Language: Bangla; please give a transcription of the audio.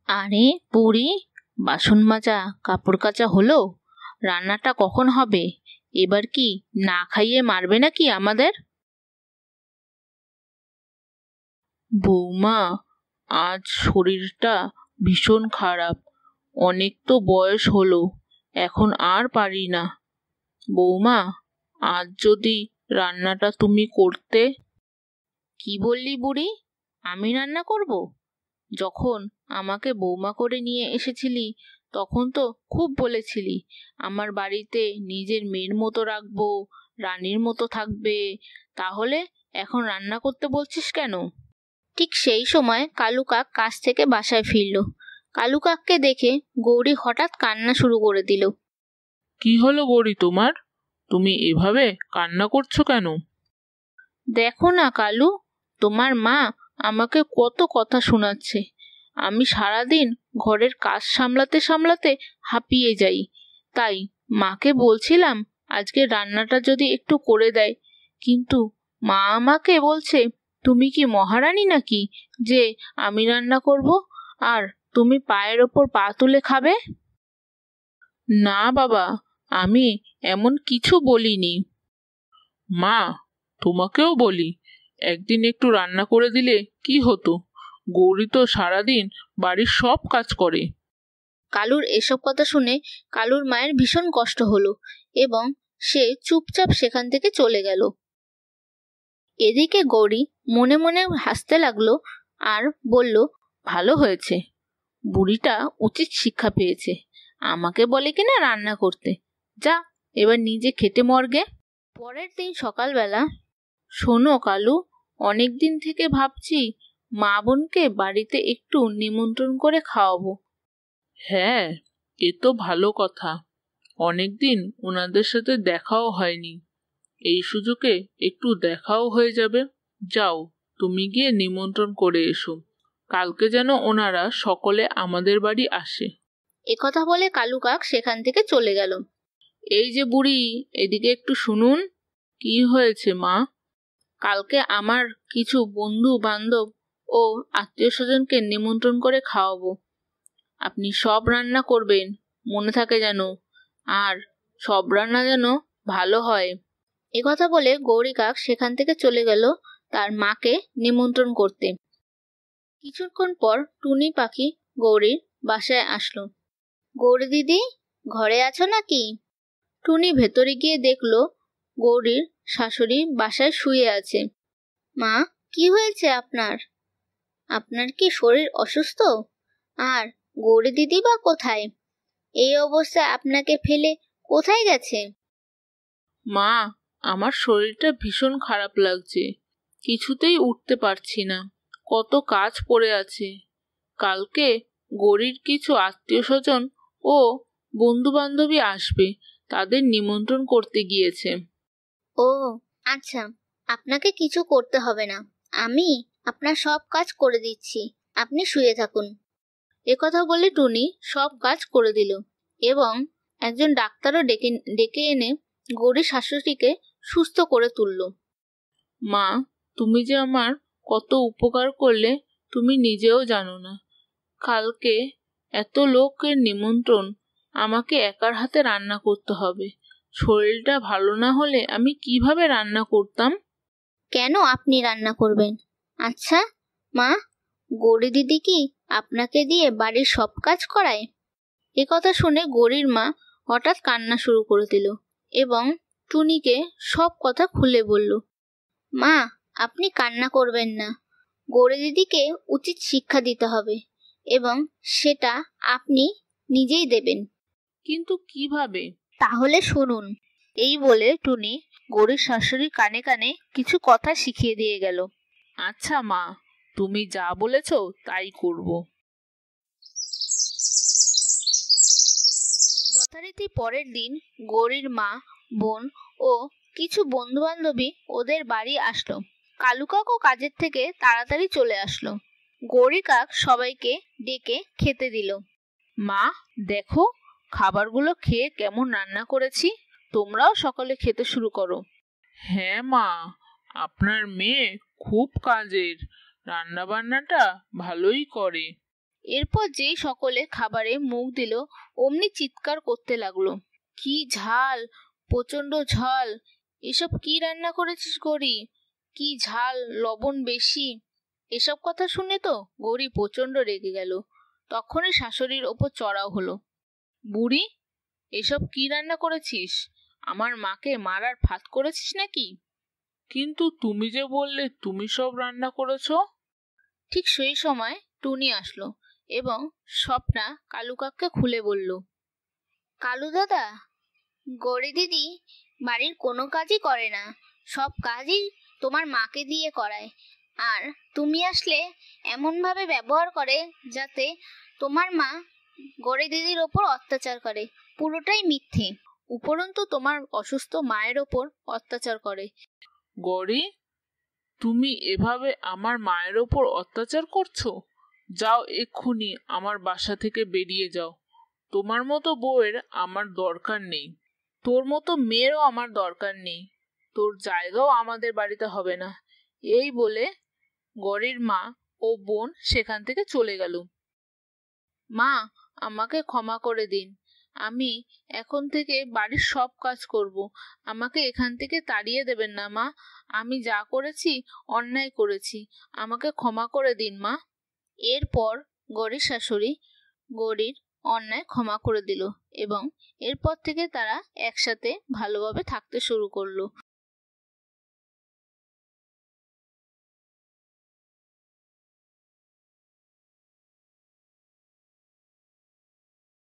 আরে বুড়ি, বাসন মাজা কাপড় কাচা হলো? রান্নাটা কখন হবে? এবার কি না খাইয়ে মারবে নাকি আমাদের? বৌমা, আজ শরীরটা ভীষণ খারাপ। অনেক তো বয়স হলো, এখন আর পারি না। বৌমা, আজ যদি রান্নাটা তুমি করতে। কি বললি বুড়ি? আমি রান্না করব? যখন আমাকে বৌমা করে নিয়ে এসেছিলি তখন তো খুব বলেছিলি আমার বাড়িতে নিজের মেয়ের মতো রাখবো, রানীর মতো থাকবে। তাহলে এখন রান্না করতে বলছিস কেন? ঠিক সেই সময় কালু কাক কাজ থেকে বাসায় ফিরল। কালু কাককে দেখে গৌরী হঠাৎ কান্না শুরু করে দিল। কি হলো গৌরী তোমার? তুমি এভাবে কান্না করছো কেন? দেখো না কালু, তোমার মা আমাকে কত কথা শোনাচ্ছে। আমি সারাদিন ঘরের কাজ সামলাতে সামলাতে হাঁপিয়ে যাই। তাই মাকে বলছিলাম আজকে রান্নাটা যদি একটু করে দেয়, কিন্তু মা আমাকে বলছে তুমি কি মহারানী নাকি যে আমি রান্না করব আর তুমি পায়ের ওপর পা তুলে খাবে? না বাবা, আমি এমন কিছু বলিনি। মা, তোমাকেও বলি, একদিন একটু রান্না করে দিলে কি হতো? গৌরী তো সারাদিন বাড়ির সব কাজ করে। কালুর এসব কথা শুনে কালুর মায়ের ভীষণ কষ্ট হলো এবং সে চুপচাপ সেখান থেকে চলে গেল। এদিকে গৌরী মনে মনে হাসতে লাগলো আর বলল, ভালো হয়েছে, বুড়িটা উচিত শিক্ষা পেয়েছে। আমাকে বলে কিনা রান্না করতে। যা, এবার নিজে খেটে মরগে। পরের দিন সকালবেলা, শোনো কালু, অনেক দিন থেকে ভাবছি মা বোনকে বাড়িতে একটু নিমন্ত্রণ করে খাওয়াবো। হ্যাঁ, এ তো ভালো কথা। অনেকদিন ওনাদের সাথে দেখাও হয়নি, এই সুযোগে একটু দেখাও হয়ে যাবে। যাও, তুমি গিয়ে নিমন্ত্রণ করে এসো। কালকে যেন ওনারা সকলে আমাদের বাড়ি আসে। একথা বলে কালু কাক সেখান থেকে চলে গেল। এই যে বুড়ি, এদিকে একটু শুনুন। কি হয়েছে মা? কালকে আমার কিছু বন্ধু বান্ধব ও আত্মীয় স্বজনকে নিমন্ত্রণ করে খাওয়াবো। আপনি সব রান্না করবেন, মনে থাকে যেন, আর সব রান্না যেন ভালো হয়। একথা বলে গৌরী কাক সেখান থেকে চলে গেল তার মাকে নিমন্ত্রণ করতে। কিছুক্ষণ পর টুনি পাখি গৌরীর বাসায় আসলো। গৌরী দিদি, ঘরে আছো নাকি? টুনি ভেতরে গিয়ে দেখলো গৌরীর শাশুড়ি বাসায় শুয়ে আছে। মা, কি হয়েছে আপনার? আপনার কি শরীর অসুস্থ? আর গৌরী দিদি বা কোথায়? এই অবস্থায় আপনাকে ফেলে কোথায় গেছে? মা, আমার শরীরটা ভীষণ খারাপ লাগছে, কিছুতেই উঠতে পারছি না। কত কাজ পড়ে আছে। কালকে গৌরীর কিছু আত্মীয় স্বজন ও বন্ধু বান্ধবী আসবে, তাদের নিমন্ত্রণ করতে গিয়েছে। ও আচ্ছা, আপনাকে কিছু করতে হবে না, আমি আপনার সব কাজ করে দিচ্ছি, আপনি শুয়ে থাকুন। একথা বলে টুনি সব কাজ করে দিল এবং একজন ডাক্তারও ডেকে ডেকে এনে গৌরীর শাশুড়িকে সুস্থ করে তুলল। মা, তুমি যে আমার কত উপকার করলে তুমি নিজেও জানো না। কালকে এত লোকের নিমন্ত্রণ, আমাকে একার হাতে রান্না করতে হবে। শরীরটা ভালো না হলে আমি কিভাবে রান্না করতাম? কেন আপনি রান্না করবেন? আচ্ছা মা, গৌরী দিদি কি আপনাকে দিয়ে বাড়ির সব কাজ করায়? একথা শুনে গৌরীর মা হঠাৎ কান্না শুরু করে দিল এবং টুনিকে সব কথা খুলে বলল। মা, আপনি কান্না করবেন না, গৌরী দিদিকে উচিত শিক্ষা দিতে হবে এবং সেটা আপনি নিজেই দেবেন। কিন্তু কিভাবে? তাহলে শুনুন। এই বলে টুনি গৌরীর শাশুড়ির কানে কানে কিছু কথা শিখিয়ে দিয়ে গেল। আচ্ছা মা, তুমি যা বলেছ তাই করব। যথারীতি পরের দিন গৌরীর মা, বোন ও কিছু বন্ধু বান্ধবী ওদের বাড়ি আসলো। কালু কাকও কাজের থেকে তাড়াতাড়ি চলে আসলো। গৌরী কাক সবাইকে ডেকে খেতে দিল। মা, দেখো খাবারগুলো খেয়ে কেমন রান্না করেছি, তোমরাও সকলে খেতে শুরু করো। হ্যাঁ মা, আপনার মেয়ে খুব কাজের, রান্না বান্নাটা ভালোই করে। এরপর যেই সকলে খাবারে মুখ দিল অমনি চিৎকার করতে লাগলো, কি ঝাল, প্রচন্ড ঝাল, এসব কি রান্না করেছিস গৌরী, কি ঝাল, লবণ বেশি। এসব কথা শুনে তো গৌরী প্রচন্ড রেগে গেল। তখনই শাশুড়ির ওপর চড়াও হলো, বুড়ি, এসব কি রান্না করেছিস? আমার মাকে মারার ফাঁদ করেছিস নাকি? কিন্তু তুমি যে বললে তুমি সব রান্না করেছো। ঠিক সেই সময় টুনি আসলো এবং স্বপ্না কালু কাককে খুলে বলল, কালু দাদা, গৌরী দিদি বাড়ির কোনো কাজই করে না, সব কাজই তোমার মাকে দিয়ে করায়। আর তুমি আসলে এমন ভাবে ব্যবহার করে যাতে তোমার মা গৌরী দিদির ওপর অত্যাচার করে, পুরোটাই মিথ্যে। উপরন্তু তোমার অসুস্থ মায়ের ওপর অত্যাচার করে। গৌরী, তুমি এভাবে আমার মায়ের ওপর অত্যাচার করছো? যাও, এক্ষুনি আমার বাসা থেকে বেরিয়ে যাও। তোমার মতো বউয়ের আমার দরকার নেই, তোর মতো মেয়েরও আমার দরকার নেই, তোর জায়গাও আমাদের বাড়িতে হবে না। এই বলে গৌরীর মা ও বোন সেখান থেকে চলে গেল। মা, আমাকে ক্ষমা করে দিন, আমি এখন থেকে বাড়ির সব কাজ করব, আমাকে এখান থেকে তাড়িয়ে দেবেন না মা, আমি যা করেছি অন্যায় করেছি, আমাকে ক্ষমা করে দিন মা। এরপর গৌরীর শাশুড়ি গৌরীর অন্যায় ক্ষমা করে দিল এবং এরপর থেকে তারা একসাথে ভালোভাবে থাকতে শুরু করলো।